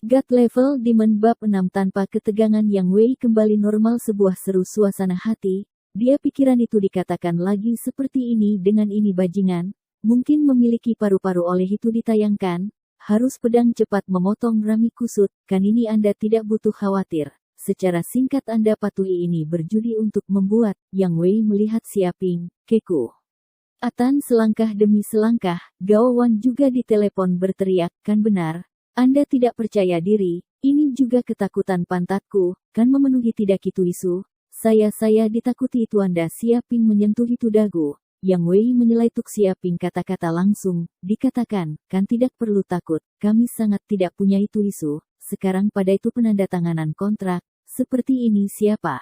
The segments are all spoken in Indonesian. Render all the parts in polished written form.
God level Demon bab 6 tanpa ketegangan Yang Wei kembali normal sebuah seru suasana hati. Dia pikiran itu dikatakan lagi seperti ini dengan ini bajingan. Mungkin memiliki paru-paru oleh itu ditayangkan. Harus pedang cepat memotong rami kusut. Kan ini Anda tidak butuh khawatir. Secara singkat Anda patuhi ini berjudi untuk membuat. Yang Wei melihat Siaping, keku. Atan selangkah demi selangkah. Gao Wan juga ditelepon berteriak, kan benar. Anda tidak percaya diri, ini juga ketakutan pantatku, kan memenuhi tidak itu isu. Saya ditakuti itu Anda. Siaping menyentuh itu dagu. Yang Wei menyeletuk Siaping kata-kata langsung, dikatakan, kan tidak perlu takut, kami sangat tidak punya itu isu. Sekarang pada itu penandatanganan kontrak, seperti ini siapa?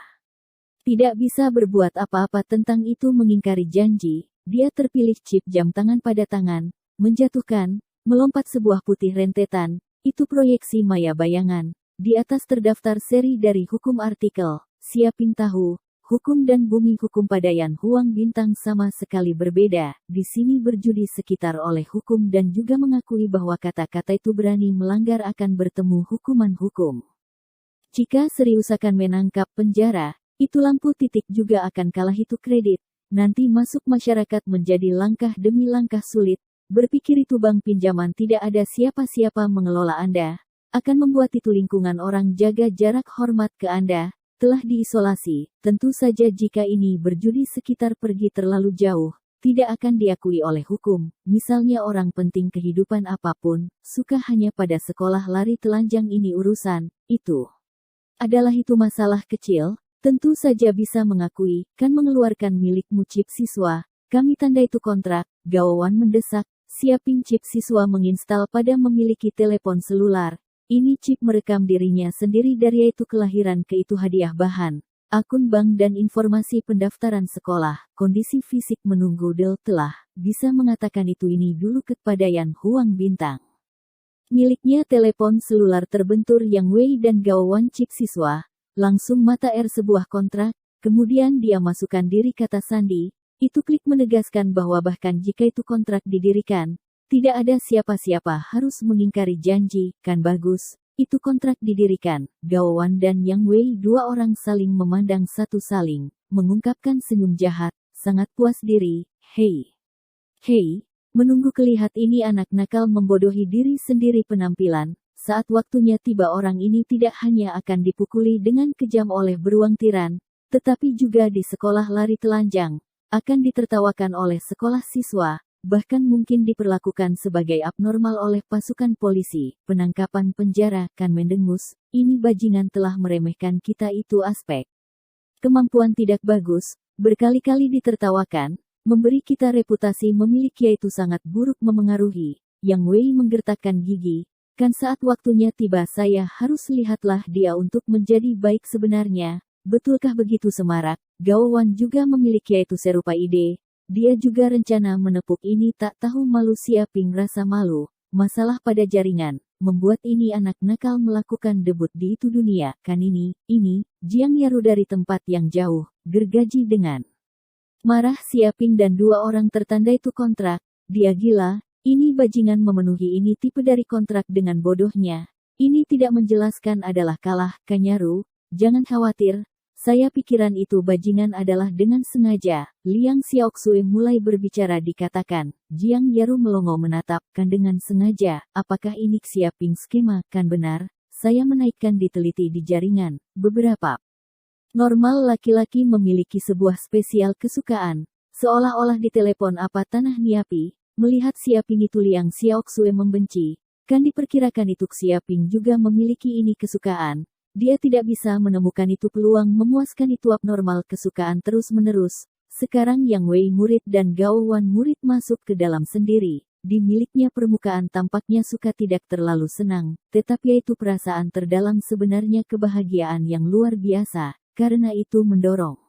Tidak bisa berbuat apa-apa tentang itu mengingkari janji, dia terpilih chip jam tangan pada tangan, menjatuhkan, melompat sebuah putih rentetan. Itu proyeksi maya bayangan. Di atas terdaftar seri dari hukum artikel. Siaping tahu, hukum dan bumi hukum Padayan Huang Bintang sama sekali berbeda. Di sini berjudi sekitar oleh hukum dan juga mengakui bahwa kata-kata itu berani melanggar akan bertemu hukuman hukum. Jika serius akan menangkap penjara, itu lampu titik juga akan kalah itu kredit. Nanti masuk masyarakat menjadi langkah demi langkah sulit. Berpikir itu bank pinjaman tidak ada siapa-siapa mengelola Anda, akan membuat itu lingkungan orang jaga jarak hormat ke Anda, telah diisolasi, tentu saja jika ini berjudi sekitar pergi terlalu jauh, tidak akan diakui oleh hukum, misalnya orang penting kehidupan apapun, suka hanya pada sekolah lari telanjang ini urusan, itu adalah itu masalah kecil, tentu saja bisa mengakui, kan mengeluarkan milikmu chip siswa, kami tanda itu kontrak, Gao Wan mendesak. Siaping chip siswa menginstal pada memiliki telepon selular. Ini chip merekam dirinya sendiri dari itu kelahiran ke itu hadiah bahan, akun bank dan informasi pendaftaran sekolah. Kondisi fisik menunggu Del telah bisa mengatakan itu ini dulu ke Padayan Huang Bintang. Miliknya telepon selular terbentur Yang Wei dan Gao Wan chip siswa. Langsung mata air sebuah kontrak, kemudian dia masukkan diri kata sandi. Itu klik menegaskan bahwa bahkan jika itu kontrak didirikan, tidak ada siapa-siapa harus mengingkari janji, kan bagus, itu kontrak didirikan. Gao Wan dan Yang Wei dua orang saling memandang satu saling, mengungkapkan senyum jahat, sangat puas diri, hei, menunggu kelihat ini anak nakal membodohi diri sendiri penampilan, saat waktunya tiba orang ini tidak hanya akan dipukuli dengan kejam oleh beruang tiran, tetapi juga di sekolah lari telanjang. Akan ditertawakan oleh sekolah siswa, bahkan mungkin diperlakukan sebagai abnormal oleh pasukan polisi, penangkapan penjara, kan mendengus, ini bajingan telah meremehkan kita itu aspek. Kemampuan tidak bagus, berkali-kali ditertawakan, memberi kita reputasi memiliki itu sangat buruk memengaruhi, Yang Wei menggertakkan gigi, kan saat waktunya tiba saya harus lihatlah dia untuk menjadi baik sebenarnya. Betulkah begitu semarak? Gao Wan juga memiliki itu serupa ide. Dia juga rencana menepuk ini tak tahu malu. Siaping rasa malu. Masalah pada jaringan. Membuat ini anak nakal melakukan debut di itu dunia. Kan ini, Jiang Yaru dari tempat yang jauh. Gergaji dengan marah Siaping dan dua orang tertanda itu kontrak. Dia gila. Ini bajingan memenuhi ini tipe dari kontrak dengan bodohnya. Ini tidak menjelaskan adalah kalah, Kan Yaru. Jangan khawatir. Saya pikiran itu bajingan adalah dengan sengaja. Liang Xiaoxue mulai berbicara dikatakan. Jiang Yaru melongo menatapkan dengan sengaja. Apakah ini Siaping skema? Kan benar. Saya menaikkan diteliti di jaringan. Beberapa normal laki-laki memiliki sebuah spesial kesukaan. Seolah-olah di telepon apa tanah niapi. Melihat Siaping itu Liang Xiaoxue membenci. Kan diperkirakan itu Siaping juga memiliki ini kesukaan. Dia tidak bisa menemukan itu peluang memuaskan itu abnormal kesukaan terus-menerus. Sekarang Yang Wei murid dan Gao Wan murid masuk ke dalam sendiri. Di miliknya permukaan tampaknya suka tidak terlalu senang, tetapi itu perasaan terdalam sebenarnya kebahagiaan yang luar biasa, karena itu mendorong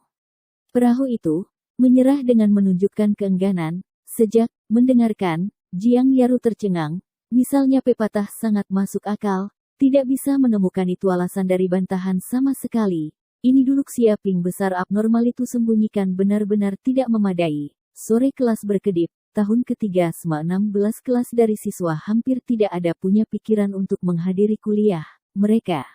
perahu itu, menyerah dengan menunjukkan keengganan. Sejak mendengarkan, Jiang Yaru tercengang, misalnya pepatah sangat masuk akal. Tidak bisa menemukan itu alasan dari bantahan sama sekali. Ini dulu Siaping besar abnormal itu sembunyikan benar-benar tidak memadai. Sore kelas berkedip, tahun ketiga SMA 16 kelas dari siswa hampir tidak ada punya pikiran untuk menghadiri kuliah. Mereka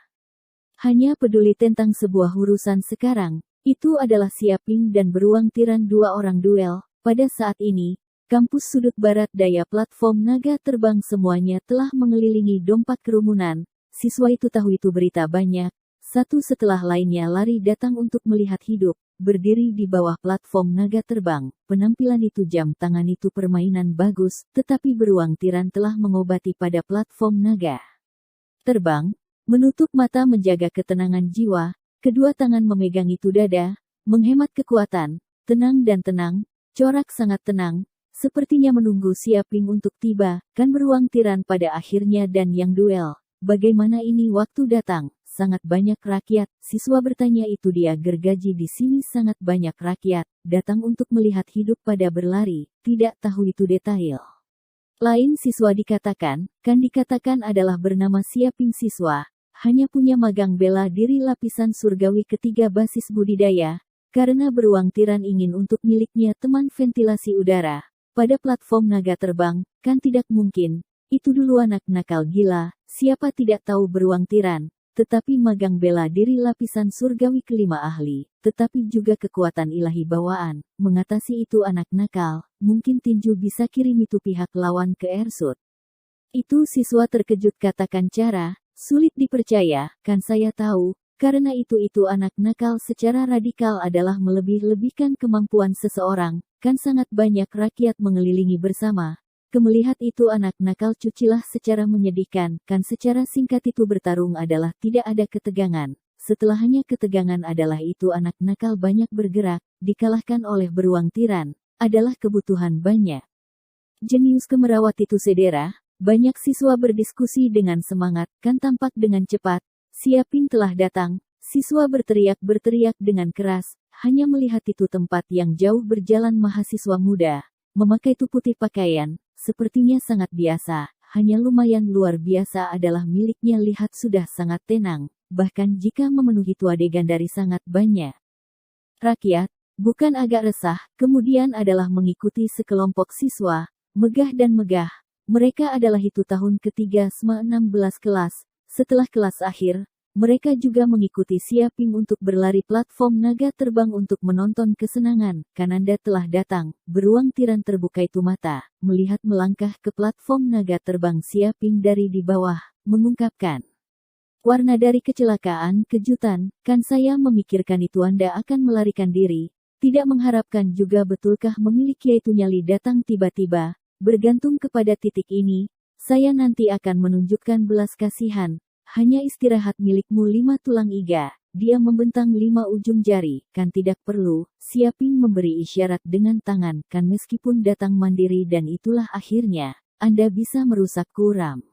hanya peduli tentang sebuah urusan sekarang. Itu adalah Siaping dan beruang tiran dua orang duel. Pada saat ini, kampus sudut barat daya platform Naga Terbang semuanya telah mengelilingi dompak kerumunan. Siswa itu tahu itu berita banyak. Satu setelah lainnya lari datang untuk melihat hidup. Berdiri di bawah platform Naga Terbang, penampilan itu jam tangan itu permainan bagus, tetapi beruang tiran telah mengobati pada platform Naga Terbang, menutup mata menjaga ketenangan jiwa, kedua tangan memegang itu dada, menghemat kekuatan, tenang dan tenang, corak sangat tenang, sepertinya menunggu Siaping untuk tiba, kan beruang tiran pada akhirnya dan yang duel. Bagaimana ini waktu datang? Sangat banyak rakyat, siswa bertanya itu dia gergaji di sini sangat banyak rakyat, datang untuk melihat hidup pada berlari, tidak tahu itu detail. Lain siswa dikatakan, kan dikatakan adalah bernama Siaping siswa, hanya punya magang bela diri lapisan surgawi ketiga basis budidaya, karena beruang tiran ingin untuk miliknya teman ventilasi udara, pada platform Naga Terbang, kan tidak mungkin, itu dulu anak nakal gila, siapa tidak tahu beruang tiran. Tetapi magang bela diri lapisan surgawi kelima ahli, tetapi juga kekuatan ilahi bawaan, mengatasi itu anak nakal, mungkin tinju bisa kirim itu pihak lawan ke Ersut. Itu siswa terkejut katakan cara, sulit dipercaya, kan saya tahu, karena itu anak nakal secara radikal adalah melebih-lebihkan kemampuan seseorang, kan sangat banyak rakyat mengelilingi bersama. Melihat itu anak nakal cucilah secara menyedihkan, kan secara singkat itu bertarung adalah tidak ada ketegangan. Setelahnya ketegangan adalah itu anak nakal banyak bergerak, dikalahkan oleh beruang tiran, adalah kebutuhan banyak. Jenius kemerawat itu sedera, banyak siswa berdiskusi dengan semangat, kan tampak dengan cepat. Siaping telah datang, siswa berteriak dengan keras, hanya melihat itu tempat yang jauh berjalan mahasiswa muda, memakai itu putih pakaian. Sepertinya sangat biasa, hanya lumayan luar biasa adalah miliknya lihat sudah sangat tenang, bahkan jika memenuhi itu adegan dari sangat banyak rakyat, bukan agak resah, kemudian adalah mengikuti sekelompok siswa, megah dan megah, mereka adalah itu tahun ketiga SMA 16 kelas, setelah kelas akhir, mereka juga mengikuti Siaping untuk berlari platform Naga Terbang untuk menonton kesenangan, kan Anda telah datang, beruang tiran terbuka itu mata, melihat melangkah ke platform Naga Terbang Siaping dari di bawah, mengungkapkan. Warna dari kecelakaan, kejutan, kan saya memikirkan itu Anda akan melarikan diri, tidak mengharapkan juga betulkah memiliki itu nyali datang tiba-tiba, bergantung kepada titik ini, saya nanti akan menunjukkan belas kasihan. Hanya istirahat milikmu 5 tulang iga, dia membentang 5 ujung jari, kan tidak perlu, Siaping memberi isyarat dengan tangan, kan meskipun datang mandiri dan itulah akhirnya, Anda bisa merusak kuram.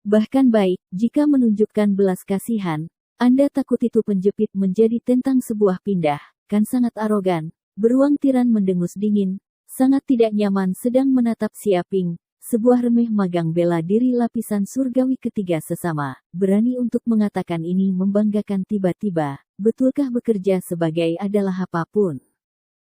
Bahkan baik, jika menunjukkan belas kasihan, Anda takut itu penjepit menjadi tentang sebuah pindah, kan sangat arogan, beruang tiran mendengus dingin, sangat tidak nyaman sedang menatap Siaping. Sebuah remeh magang bela diri lapisan surgawi ketiga sesama, berani untuk mengatakan ini membanggakan tiba-tiba, betulkah bekerja sebagai adalah apapun?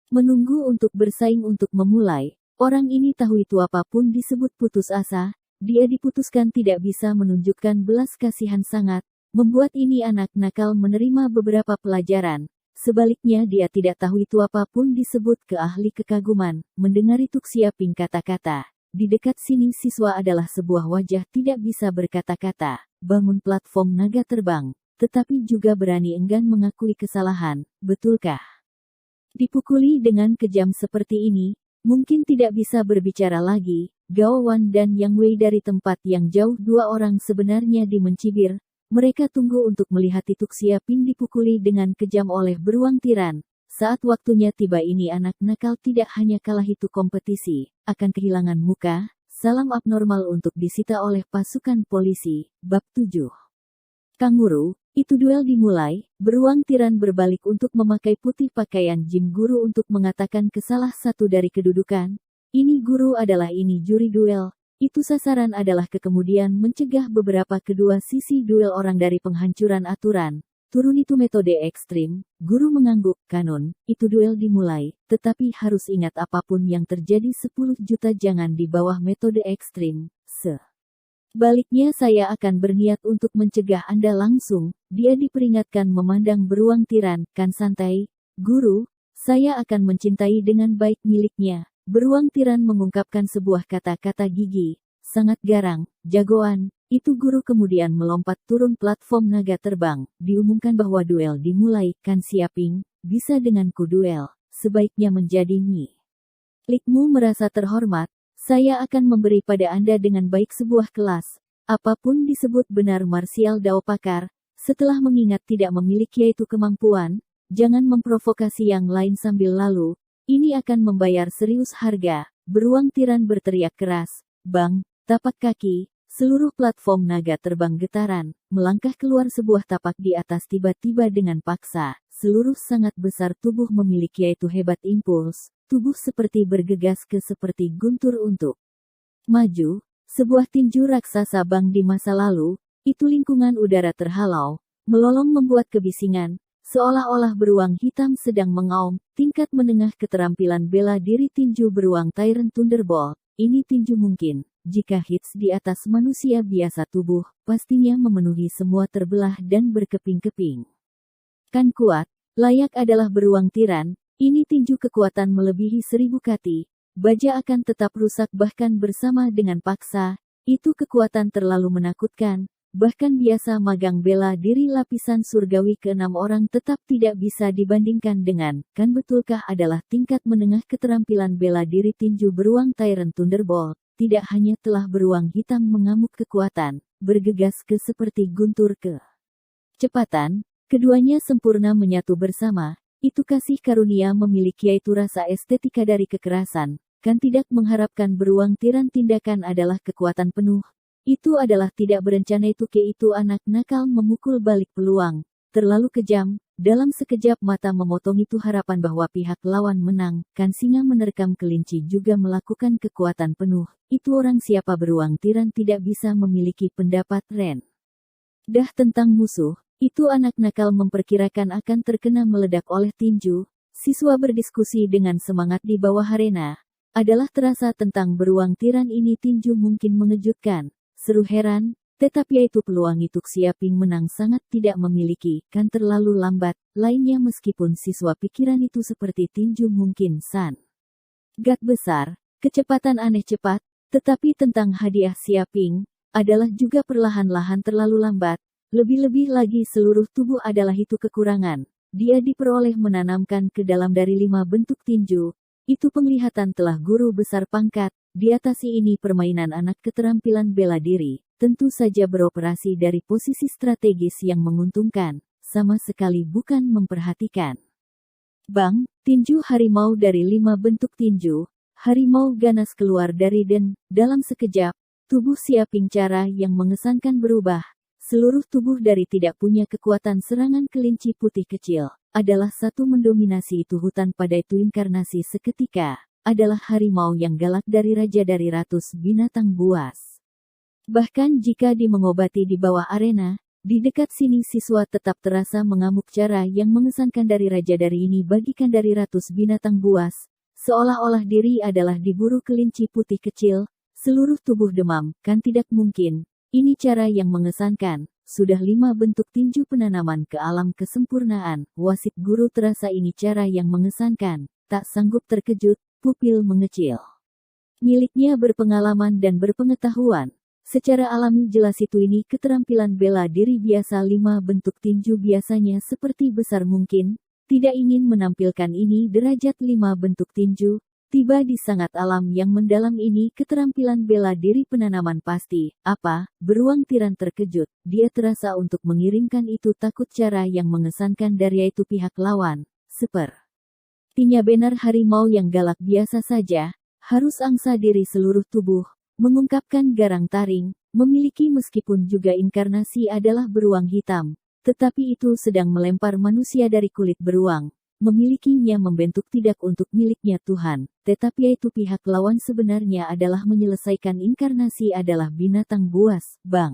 Menunggu untuk bersaing untuk memulai, orang ini tahu itu apapun disebut putus asa, dia diputuskan tidak bisa menunjukkan belas kasihan sangat, membuat ini anak nakal menerima beberapa pelajaran, sebaliknya dia tidak tahu itu apapun disebut ke ahli kekaguman, mendengar itu Siaping kata-kata. Di dekat sini siswa adalah sebuah wajah tidak bisa berkata-kata, bangun platform Naga Terbang, tetapi juga berani enggan mengakui kesalahan, betulkah? Dipukuli dengan kejam seperti ini, mungkin tidak bisa berbicara lagi, Gao Wan dan Yang Wei dari tempat yang jauh dua orang sebenarnya mencibir, mereka tunggu untuk melihat itu Siaping dipukuli dengan kejam oleh beruang tiran. Saat waktunya tiba ini anak nakal tidak hanya kalah itu kompetisi, akan kehilangan muka, salam abnormal untuk disita oleh pasukan polisi, bab 7. Kanguru, itu duel dimulai, beruang tiran berbalik untuk memakai putih pakaian gym guru untuk mengatakan ke salah satu dari kedudukan, ini guru adalah ini juri duel, itu sasaran adalah kemudian mencegah beberapa kedua sisi duel orang dari penghancuran aturan. turun itu metode ekstrim, guru mengangguk, kanon, itu duel dimulai, tetapi harus ingat apapun yang terjadi 10 juta jangan di bawah metode ekstrim, Baliknya saya akan berniat untuk mencegah Anda langsung, dia diperingatkan memandang beruang tiran, kan santai, guru, saya akan mencintai dengan baik miliknya. Beruang tiran mengungkapkan sebuah kata-kata gigi, sangat garang, jagoan, itu guru kemudian melompat turun platform naga terbang, diumumkan bahwa duel dimulai, kan siaping, bisa denganku duel, sebaiknya menjadi milikmu merasa terhormat, saya akan memberi pada Anda dengan baik sebuah kelas, apapun disebut benar martial dao pakar, setelah mengingat tidak memiliki yaitu kemampuan, jangan memprovokasi yang lain sambil lalu, ini akan membayar serius harga, beruang tiran berteriak keras, bang, tapak kaki, seluruh platform naga terbang getaran, melangkah keluar sebuah tapak di atas tiba-tiba dengan paksa, seluruh sangat besar tubuh memiliki yaitu hebat impuls, tubuh seperti bergegas ke seperti guntur untuk maju, sebuah tinju raksasa bang di masa lalu, itu lingkungan udara terhalau, melolong membuat kebisingan, seolah-olah beruang hitam sedang mengaum, tingkat menengah keterampilan bela diri tinju beruang Tyrant Thunderbolt, ini tinju mungkin. Jika hits di atas manusia biasa tubuh, pastinya memenuhi semua terbelah dan berkeping-keping. Kan kuat, layak adalah beruang tiran, ini tinju kekuatan melebihi 1000 kati, baja akan tetap rusak bahkan bersama dengan paksa, itu kekuatan terlalu menakutkan, bahkan biasa magang bela diri lapisan surgawi ke-6 orang tetap tidak bisa dibandingkan dengan, kan betulkah adalah tingkat menengah keterampilan bela diri tinju beruang Tyrant Thunderbolt. Tidak hanya telah beruang hitam mengamuk kekuatan, bergegas ke seperti guntur ke cepatan, keduanya sempurna menyatu bersama, itu kasih karunia memiliki yaitu rasa estetika dari kekerasan, kan tidak mengharapkan beruang tiran tindakan adalah kekuatan penuh, itu adalah tidak berencana itu anak nakal memukul balik peluang, terlalu kejam, dalam sekejap mata memotong itu harapan bahwa pihak lawan menang, kan singa menerkam kelinci juga melakukan kekuatan penuh, itu orang siapa beruang tiran tidak bisa memiliki pendapat Ren. Dah tentang musuh, itu anak nakal memperkirakan akan terkena meledak oleh tinju, siswa berdiskusi dengan semangat di bawah arena, adalah terasa tentang beruang tiran ini tinju mungkin mengejutkan, seru heran, tetapi yaitu peluang itu siaping menang sangat tidak memiliki, kan terlalu lambat, lainnya meskipun siswa pikiran itu seperti tinju mungkin san. Gat besar, kecepatan aneh cepat, tetapi tentang hadiah siaping, adalah juga perlahan-lahan terlalu lambat, lebih-lebih lagi seluruh tubuh adalah itu kekurangan, dia diperoleh menanamkan ke dalam dari 5 bentuk tinju, itu penglihatan telah guru besar pangkat, diatasi ini permainan anak keterampilan bela diri. Tentu saja beroperasi dari posisi strategis yang menguntungkan, sama sekali bukan memperhatikan. Bang, tinju harimau dari 5 bentuk tinju, harimau ganas keluar dari den, dalam sekejap, tubuh siaping cara yang mengesankan berubah, seluruh tubuh dari tidak punya kekuatan serangan kelinci putih kecil, adalah satu mendominasi itu hutan pada itu inkarnasi seketika, adalah harimau yang galak dari raja dari ratus binatang buas. Bahkan jika mengobati di bawah arena, di dekat sini siswa tetap terasa mengamuk cara yang mengesankan dari raja dari ini bagikan dari ratus binatang buas, seolah-olah diri adalah diburu kelinci putih kecil, seluruh tubuh demam, kan tidak mungkin, ini cara yang mengesankan, sudah 5 bentuk tinju penanaman ke alam kesempurnaan, wasit guru terasa ini cara yang mengesankan, tak sanggup terkejut, pupil mengecil. Miliknya berpengalaman dan berpengetahuan. Secara alami jelas itu ini keterampilan bela diri biasa 5 bentuk tinju biasanya seperti besar mungkin, tidak ingin menampilkan ini derajat 5 bentuk tinju, tiba di sangat alam yang mendalam ini keterampilan bela diri penanaman pasti, apa, beruang tiran terkejut, dia terasa untuk mengirimkan itu takut cara yang mengesankan dari itu pihak lawan, sepertinya benar harimau yang galak biasa saja, harus angsa diri seluruh tubuh, mengungkapkan garang taring, memiliki meskipun juga inkarnasi adalah beruang hitam, tetapi itu sedang melempar manusia dari kulit beruang, memilikinya membentuk tidak untuk miliknya Tuhan, tetapi itu pihak lawan sebenarnya adalah menyelesaikan inkarnasi adalah binatang buas, bang.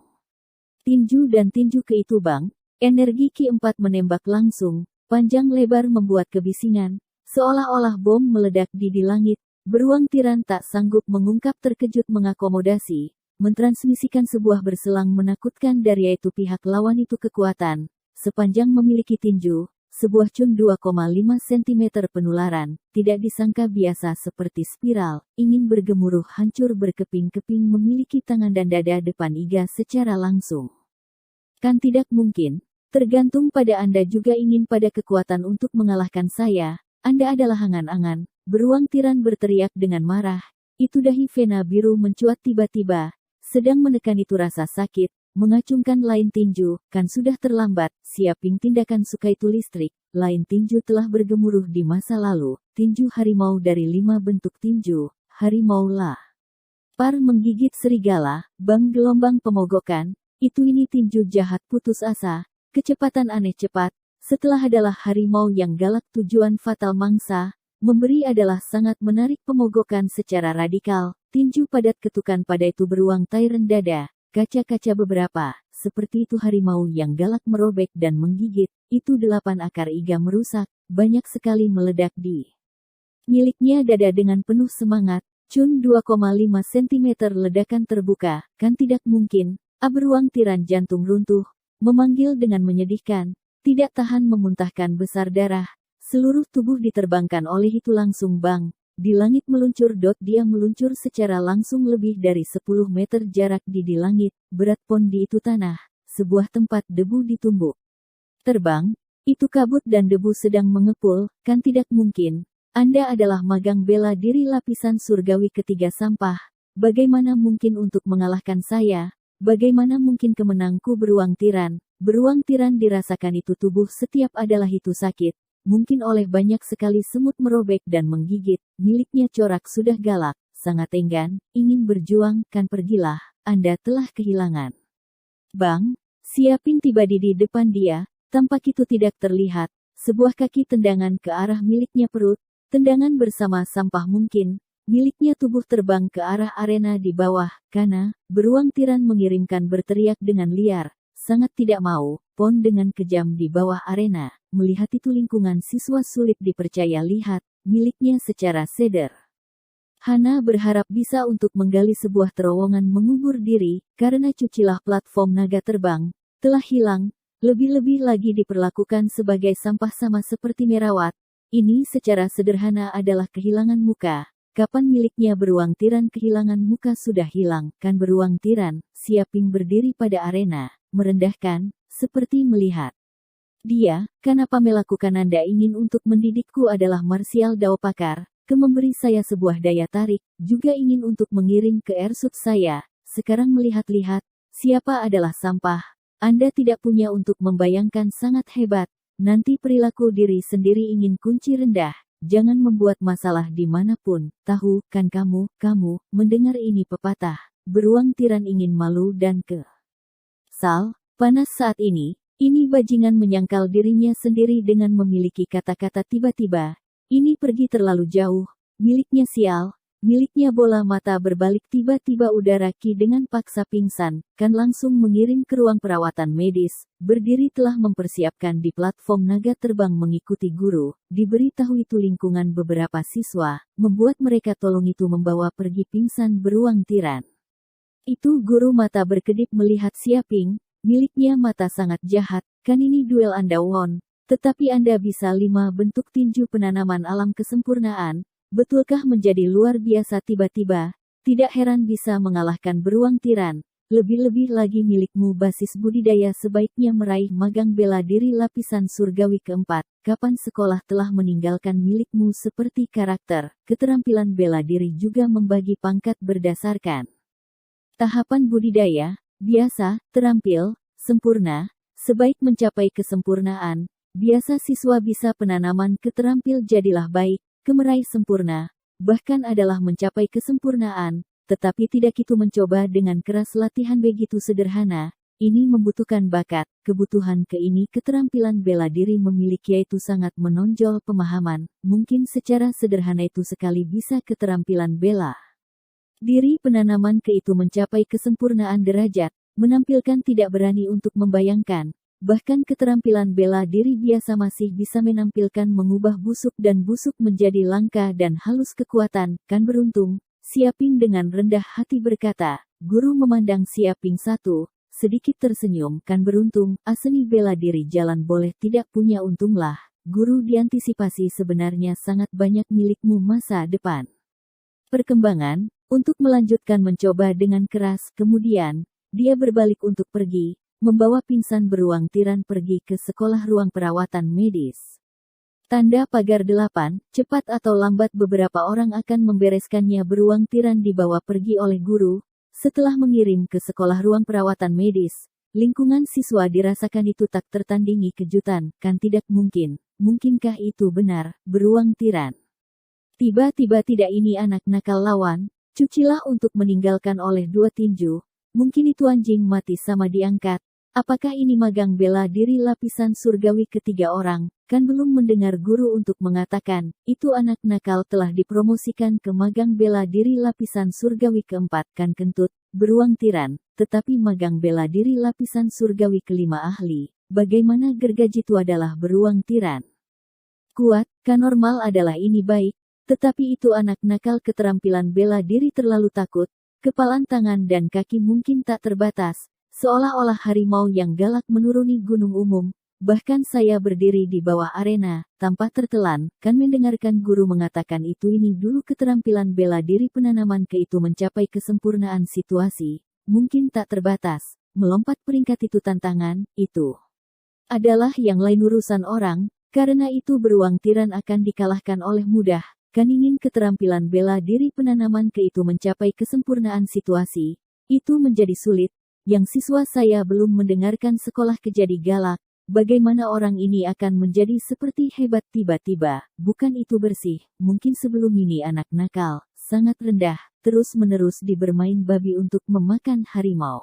Tinju dan tinju ke itu bang, Energi Ki-4 menembak langsung, panjang lebar membuat kebisingan, seolah-olah bom meledak di langit. Beruang tiran tak sanggup mengungkap terkejut mengakomodasi, mentransmisikan sebuah berselang menakutkan dari yaitu pihak lawan itu kekuatan, sepanjang memiliki tinju, sebuah cun 2,5 cm penularan, tidak disangka biasa seperti spiral, ingin bergemuruh hancur berkeping-keping memiliki tangan dan dada depan iga secara langsung. Kan tidak mungkin, tergantung pada Anda juga ingin pada kekuatan untuk mengalahkan saya, Anda adalah angan-angan. Beruang tiran berteriak dengan marah. Itu dahi vena biru mencuat tiba-tiba. Sedang menekan itu rasa sakit, mengacungkan lain tinju, kan sudah terlambat, siapin tindakan suka itu listrik. Lain tinju telah bergemuruh di masa lalu, tinju harimau dari 5 bentuk tinju, harimau lah. Par menggigit serigala, bang gelombang pemogokan, ini tinju jahat putus asa, kecepatan aneh cepat, setelah adalah harimau yang galak tujuan fatal mangsa. Memberi adalah sangat menarik pemogokan secara radikal, tinju padat ketukan pada itu beruang tyrant dada, kaca-kaca beberapa, seperti itu harimau yang galak merobek dan menggigit, itu 8 akar iga merusak, banyak sekali meledak di miliknya dada dengan penuh semangat, cun 2,5 cm ledakan terbuka, kan tidak mungkin, beruang tiran jantung runtuh, memanggil dengan menyedihkan, tidak tahan memuntahkan besar darah. Seluruh tubuh diterbangkan oleh itu langsung bang. Di langit meluncur. Dia meluncur secara langsung lebih dari 10 meter jarak di langit. Berat pon di itu tanah. Sebuah tempat debu ditumbuk. Terbang. Itu kabut dan debu sedang mengepul. Kan tidak mungkin. Anda adalah magang bela diri lapisan surgawi ketiga sampah. Bagaimana mungkin untuk mengalahkan saya? Bagaimana mungkin kemenangku beruang tiran? Beruang tiran dirasakan itu tubuh setiap adalah itu sakit. Mungkin oleh banyak sekali semut merobek dan menggigit, miliknya corak sudah galak, sangat enggan, ingin berjuang, kan pergilah, Anda telah kehilangan. Bang, siapin tiba di depan dia, tampak itu tidak terlihat, sebuah kaki tendangan ke arah miliknya perut, tendangan bersama sampah mungkin, miliknya tubuh terbang ke arah arena di bawah, karena, beruang tiran mengirimkan berteriak dengan liar, sangat tidak mau, pon dengan kejam di bawah arena. Melihat itu lingkungan siswa sulit dipercaya lihat, miliknya secara seder. Hana berharap bisa untuk menggali sebuah terowongan mengubur diri, karena cucilah platform naga terbang, telah hilang, lebih-lebih lagi diperlakukan sebagai sampah sama seperti merawat. Ini secara sederhana adalah kehilangan muka. Kapan miliknya beruang tiran kehilangan muka sudah hilang, kan beruang tiran, siapin berdiri pada arena, merendahkan, seperti melihat. Dia, kenapa melakukan Anda ingin untuk mendidikku adalah martial dao pakar, memberi saya sebuah daya tarik, juga ingin untuk mengirim ke airshoot saya, sekarang melihat-lihat, siapa adalah sampah, Anda tidak punya untuk membayangkan sangat hebat, nanti perilaku diri sendiri ingin kunci rendah, jangan membuat masalah dimanapun, tahu, kan kamu, mendengar ini pepatah, beruang tiran ingin malu dan kesal, panas saat ini bajingan menyangkal dirinya sendiri dengan memiliki kata-kata tiba-tiba. Ini pergi terlalu jauh. Miliknya sial. Miliknya bola mata berbalik tiba-tiba udara Ki dengan paksa pingsan. Kan langsung mengirim ke ruang perawatan medis. Berdiri telah mempersiapkan di platform naga terbang mengikuti guru. Diberitahu itu lingkungan beberapa siswa. Membuat mereka tolong itu membawa pergi pingsan beruang tiran. Itu guru mata berkedip melihat Siaping. Miliknya mata sangat jahat, kan ini duel Anda won, tetapi Anda bisa 5 bentuk tinju penanaman alam kesempurnaan, betulkah menjadi luar biasa tiba-tiba, tidak heran bisa mengalahkan beruang tiran, lebih-lebih lagi milikmu basis budidaya sebaiknya meraih magang bela diri lapisan surgawi keempat, kapan sekolah telah meninggalkan milikmu seperti karakter, keterampilan bela diri juga membagi pangkat berdasarkan tahapan budidaya. Biasa, terampil, sempurna, sebaik mencapai kesempurnaan, biasa siswa bisa penanaman keterampil jadilah baik, kemeraih sempurna, bahkan adalah mencapai kesempurnaan, tetapi tidak itu mencoba dengan keras latihan begitu sederhana, ini membutuhkan bakat, kebutuhan keterampilan bela diri memiliki yaitu sangat menonjol pemahaman, mungkin secara sederhana itu sekali bisa keterampilan bela diri penanaman itu mencapai kesempurnaan derajat, menampilkan tidak berani untuk membayangkan, Bahkan keterampilan bela diri biasa masih bisa menampilkan mengubah busuk dan busuk menjadi langka dan halus kekuatan, kan beruntung. Siaping dengan rendah hati berkata. Guru memandang Siaping sedikit tersenyum, kan beruntung, seni bela diri jalan boleh tidak punya untunglah. Guru diantisipasi sebenarnya sangat banyak milikmu masa depan. Perkembangan, untuk melanjutkan mencoba dengan keras, kemudian, dia berbalik untuk pergi, membawa pingsan beruang tiran pergi ke sekolah ruang perawatan medis. Tanda pagar 8, cepat atau lambat beberapa orang akan membereskannya beruang tiran dibawa pergi oleh guru, setelah mengirim ke sekolah ruang perawatan medis. Lingkungan siswa dirasakan itu tak tertandingi kejutan, kan tidak mungkin. Mungkinkah itu benar, beruang tiran? Tiba-tiba tidak ini anak nakal lawan, cucilah untuk meninggalkan oleh 2 tinju. Mungkin itu anjing mati sama diangkat. Apakah ini magang bela diri lapisan surgawi ketiga orang? Kan belum mendengar guru untuk mengatakan, itu anak nakal telah dipromosikan ke magang bela diri lapisan surgawi keempat, kan kentut, beruang tiran, tetapi magang bela diri lapisan surgawi kelima ahli. Bagaimana gergaji itu adalah beruang tiran? Kuat, kan normal adalah ini baik, tetapi itu anak nakal keterampilan bela diri terlalu takut, kepalan tangan dan kaki mungkin tak terbatas. Seolah-olah harimau yang galak menuruni gunung umum, bahkan saya berdiri di bawah arena, tanpa tertelan, kan mendengarkan guru mengatakan itu ini dulu keterampilan bela diri penanaman ke itu mencapai kesempurnaan situasi, mungkin tak terbatas, melompat peringkat itu tantangan, itu adalah yang lain urusan orang, karena itu beruang tiran akan dikalahkan oleh mudah, kan ingin keterampilan bela diri penanaman ke itu mencapai kesempurnaan situasi, itu menjadi sulit. Yang siswa saya belum mendengarkan sekolah kejadi galak, bagaimana orang ini akan menjadi seperti hebat tiba-tiba, bukan itu bersih, mungkin sebelum ini anak nakal, sangat rendah, terus-menerus dibermain babi untuk memakan harimau.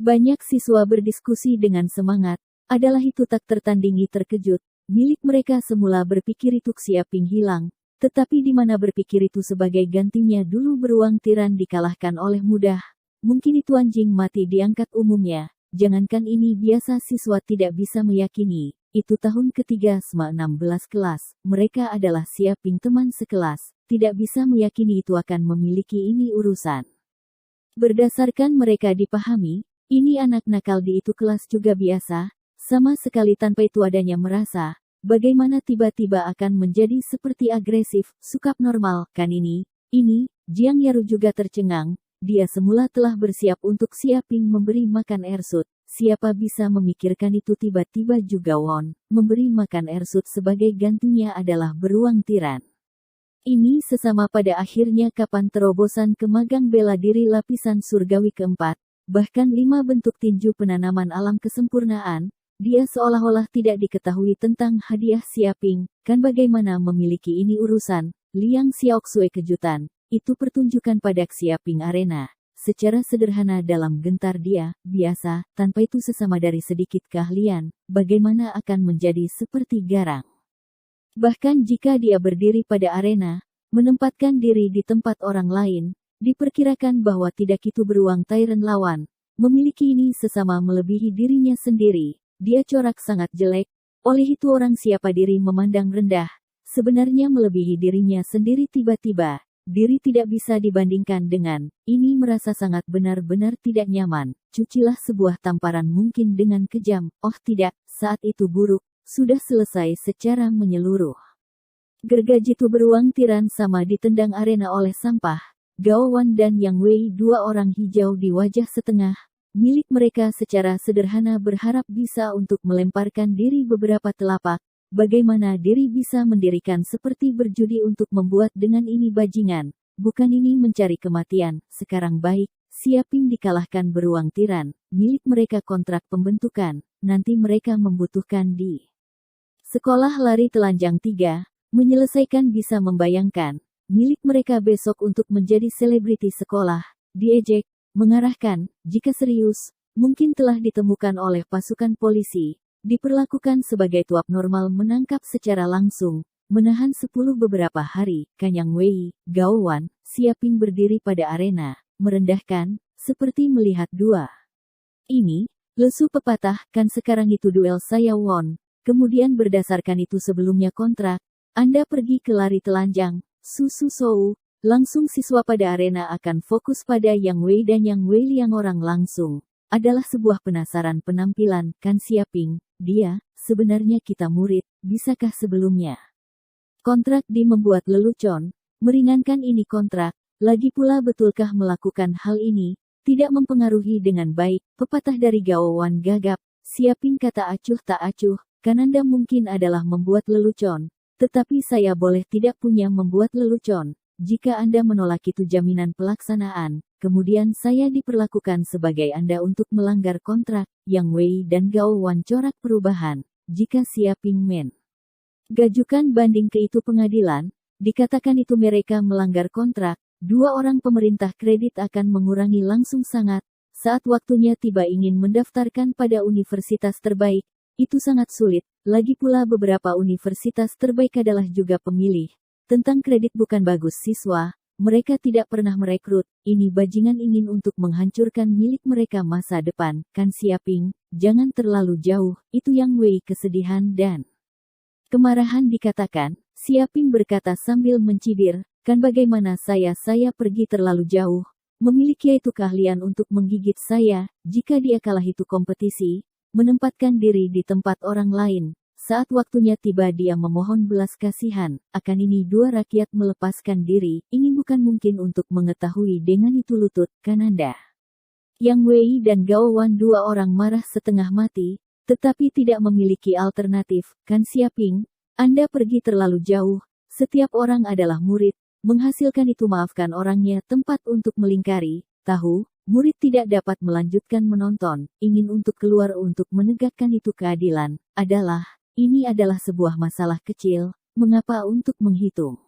Banyak siswa berdiskusi dengan semangat, adalah itu tak tertandingi terkejut, milik mereka semula berpikir itu Siaping hilang, tetapi di mana berpikir itu sebagai gantinya dulu beruang tiran dikalahkan oleh mudah. Mungkin itu anjing mati diangkat umumnya, jangankan ini biasa siswa tidak bisa meyakini, itu tahun ketiga SMA 16 kelas, mereka adalah Siaping teman sekelas, tidak bisa meyakini itu akan memiliki ini urusan. Berdasarkan mereka dipahami, ini anak nakal di itu kelas juga biasa, sama sekali tanpa itu adanya merasa, bagaimana tiba-tiba akan menjadi seperti agresif, sukap normal, kan ini, Jiang Yaru juga tercengang. Dia semula telah bersiap untuk Siaping memberi makan Ersut. Siapa bisa memikirkan itu tiba-tiba juga Won, memberi makan Ersut sebagai gantinya adalah beruang tiran. Ini sesama pada akhirnya kapan terobosan ke magang bela diri lapisan surgawi keempat, bahkan 5 bentuk tinju penanaman alam kesempurnaan, dia seolah-olah tidak diketahui tentang hadiah Siaping, kan bagaimana memiliki ini urusan, Liang Xiaoxue kejutan. Itu pertunjukan pada Siaping Arena. Secara sederhana dalam gentar dia, biasa, tanpa itu sesama dari sedikit keahlian, bagaimana akan menjadi seperti garang. Bahkan jika dia berdiri pada arena, menempatkan diri di tempat orang lain, diperkirakan bahwa tidak itu beruang Tyrant lawan, memiliki ini sesama melebihi dirinya sendiri, dia corak sangat jelek, oleh itu orang siapa diri memandang rendah, sebenarnya melebihi dirinya sendiri tiba-tiba. Diri tidak bisa dibandingkan dengan, ini merasa sangat benar-benar tidak nyaman, cucilah sebuah tamparan mungkin dengan kejam, oh tidak, saat itu buruk, sudah selesai secara menyeluruh. Gergaji itu beruang tiran sama ditendang arena oleh sampah, Gao Wan dan Yang Wei 2 orang hijau di wajah setengah, milik mereka secara sederhana berharap bisa untuk melemparkan diri beberapa telapak, bagaimana diri bisa mendirikan seperti berjudi untuk membuat dengan ini bajingan, bukan ini mencari kematian, sekarang baik, Siaping dikalahkan beruang tiran, milik mereka kontrak pembentukan, nanti mereka membutuhkan di sekolah lari telanjang 3, menyelesaikan bisa membayangkan, milik mereka besok untuk menjadi selebriti sekolah, diejek, mengarahkan, jika serius, mungkin telah ditemukan oleh pasukan polisi. Diperlakukan sebagai tuap normal menangkap secara langsung, menahan 10 beberapa hari, Kanyang Wei, Gao Wan, Siaping berdiri pada arena, merendahkan, seperti melihat 2. Ini, Lesu pepatah, kan sekarang itu duel saya won. Kemudian berdasarkan itu sebelumnya kontrak, Anda pergi ke lari telanjang, Susu Sou. Langsung siswa pada arena akan fokus pada Yang Wei dan Yang Wei yang orang langsung. Adalah sebuah penasaran penampilan, kan Siaping, dia, sebenarnya kita murid, bisakah sebelumnya? Kontrak di membuat lelucon, meringankan ini kontrak, lagi pula betulkah melakukan hal ini? Tidak mempengaruhi dengan baik, pepatah dari Gao Wan gagap, Siaping kata acuh tak acuh, kan Anda mungkin adalah membuat lelucon, tetapi saya boleh tidak punya membuat lelucon. Jika Anda menolak itu jaminan pelaksanaan, kemudian saya diperlakukan sebagai Anda untuk melanggar kontrak, Yang Wei dan Gao Wan corak perubahan, jika Siaping gajukan banding ke itu pengadilan, dikatakan itu mereka melanggar kontrak. Dua orang pemerintah kredit akan mengurangi langsung sangat, saat waktunya tiba ingin mendaftarkan pada universitas terbaik, itu sangat sulit, lagi pula beberapa universitas terbaik adalah juga pemilih. Tentang kredit bukan bagus siswa, mereka tidak pernah merekrut, ini bajingan ingin untuk menghancurkan milik mereka masa depan, kan Siaping, jangan terlalu jauh, itu Yang Wei kesedihan dan kemarahan dikatakan, Siaping berkata sambil mencibir, kan bagaimana saya pergi terlalu jauh, memiliki itu keahlian untuk menggigit saya, jika dia kalah itu kompetisi, menempatkan diri di tempat orang lain, saat waktunya tiba dia memohon belas kasihan, akan ini dua rakyat melepaskan diri, ini bukan mungkin untuk mengetahui dengan itu lutut, kan Anda? Yang Wei dan Gao Wan dua orang marah setengah mati, tetapi tidak memiliki alternatif, kan Siaping, Anda pergi terlalu jauh, setiap orang adalah murid, menghasilkan itu maafkan orangnya tempat untuk melingkari, tahu, murid tidak dapat melanjutkan menonton, ingin untuk keluar untuk menegakkan itu keadilan, ini adalah sebuah masalah kecil, mengapa untuk menghitung?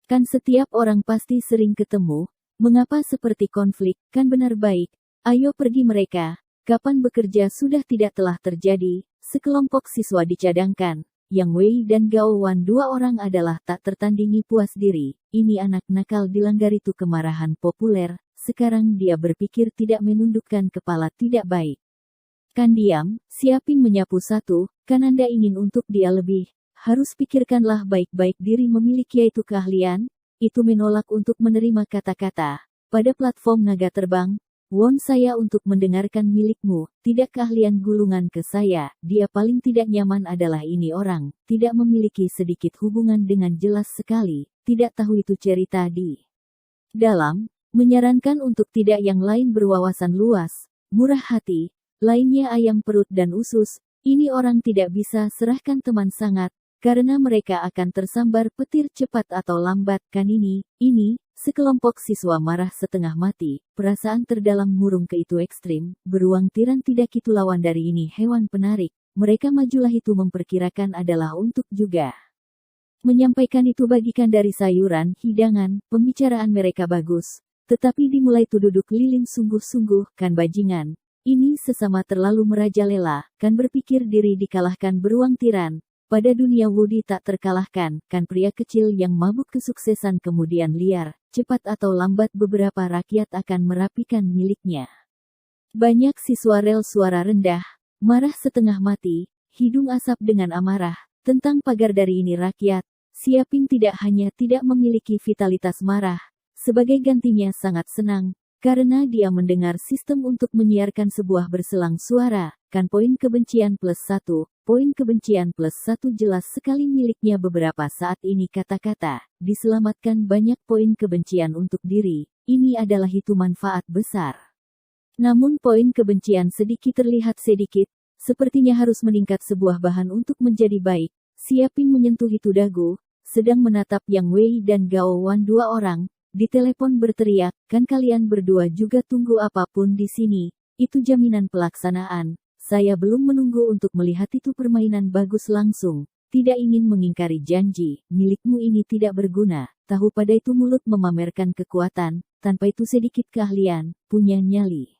Kan setiap orang pasti sering ketemu, mengapa seperti konflik, kan benar baik, ayo pergi mereka, kapan bekerja sudah tidak telah terjadi, sekelompok siswa dicadangkan. Yang Wei dan Gao Wan dua orang adalah tak tertandingi puas diri, ini anak nakal dilanggar itu kemarahan populer, sekarang dia berpikir tidak menundukkan kepala tidak baik. Kan diam, Siaping menyapu satu, kan Anda ingin untuk dia lebih, harus pikirkanlah baik-baik diri memiliki itu keahlian, itu menolak untuk menerima kata-kata, pada platform naga terbang, Won saya untuk mendengarkan milikmu, tidak keahlian gulungan ke saya, dia paling tidak nyaman adalah ini orang, tidak memiliki sedikit hubungan dengan jelas sekali, tidak tahu itu cerita di dalam, menyarankan untuk tidak yang lain berwawasan luas, murah hati, lainnya ayam perut dan usus, ini orang tidak bisa serahkan teman sangat, karena mereka akan tersambar petir cepat atau lambat kan ini, sekelompok siswa marah setengah mati, perasaan terdalam murung ke itu ekstrim, beruang tiran tidak itu lawan dari ini hewan penarik, mereka majulah itu memperkirakan adalah untuk juga menyampaikan itu bagikan dari sayuran, hidangan, pembicaraan mereka bagus, tetapi dimulai itu duduk lilin sungguh-sungguh, kan bajingan, ini sesama terlalu merajalela, kan berpikir diri dikalahkan beruang tiran. Pada dunia Wudi tak terkalahkan, kan pria kecil yang mabuk kesuksesan kemudian liar, cepat atau lambat beberapa rakyat akan merapikan miliknya. Banyak siswa rel suara rendah, marah setengah mati, hidung asap dengan amarah, tentang pagar dari ini rakyat, Siaping tidak hanya tidak memiliki vitalitas marah, sebagai gantinya sangat senang, karena dia mendengar sistem untuk menyiarkan sebuah berselang suara, kan poin kebencian +1. Poin kebencian +1 jelas sekali miliknya beberapa saat ini kata-kata, diselamatkan banyak poin kebencian untuk diri, ini adalah itu manfaat besar. Namun poin kebencian sedikit terlihat sedikit, sepertinya harus meningkat sebuah bahan untuk menjadi baik, Siaping menyentuh itu dagu, sedang menatap Yang Wei dan Gao Wan dua orang, di telepon berteriak, kan kalian berdua juga tunggu apapun di sini, itu jaminan pelaksanaan. Saya belum menunggu untuk melihat itu permainan bagus langsung, tidak ingin mengingkari janji, milikmu ini tidak berguna, tahu pada itu mulut memamerkan kekuatan, tanpa itu sedikit keahlian, punya nyali.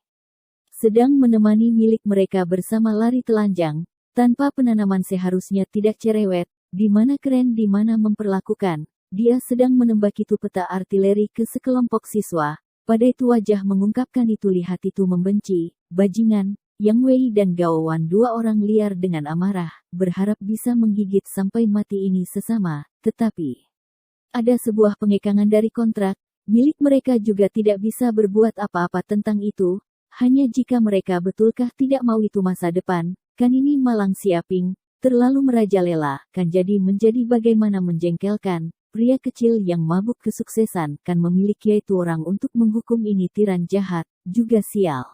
Sedang menemani milik mereka bersama lari telanjang, tanpa penanaman seharusnya tidak cerewet, di mana keren di mana memperlakukan, dia sedang menembak itu peta artileri ke sekelompok siswa, pada itu wajah mengungkapkan itu lihat itu membenci, bajingan, Yang Wei dan Gao Wan, dua orang liar dengan amarah, berharap bisa menggigit sampai mati ini sesama, tetapi ada sebuah pengekangan dari kontrak milik mereka juga tidak bisa berbuat apa-apa tentang itu, hanya jika mereka betulkah tidak mau itu masa depan, kan ini Malang Siaping, terlalu merajalela, kan jadi menjadi bagaimana menjengkelkan, pria kecil yang mabuk kesuksesan kan memiliki yaitu orang untuk menghukum ini tiran jahat, juga sial.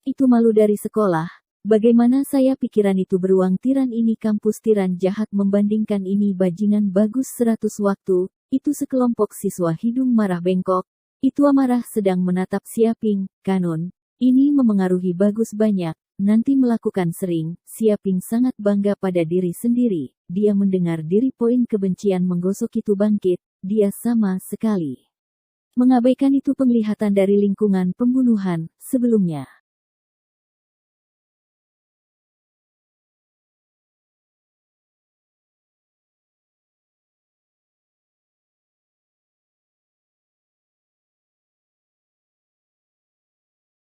Itu malu dari sekolah, bagaimana saya pikiran itu beruang tiran ini kampus tiran jahat membandingkan ini bajingan bagus 100 waktu. Itu sekelompok siswa hidung marah bengkok, itu amarah sedang menatap Siaping, kanun, ini memengaruhi bagus banyak, nanti melakukan sering, Siaping sangat bangga pada diri sendiri, dia mendengar diri poin kebencian menggosok itu bangkit, dia sama sekali mengabaikan itu penglihatan dari lingkungan pembunuhan, sebelumnya.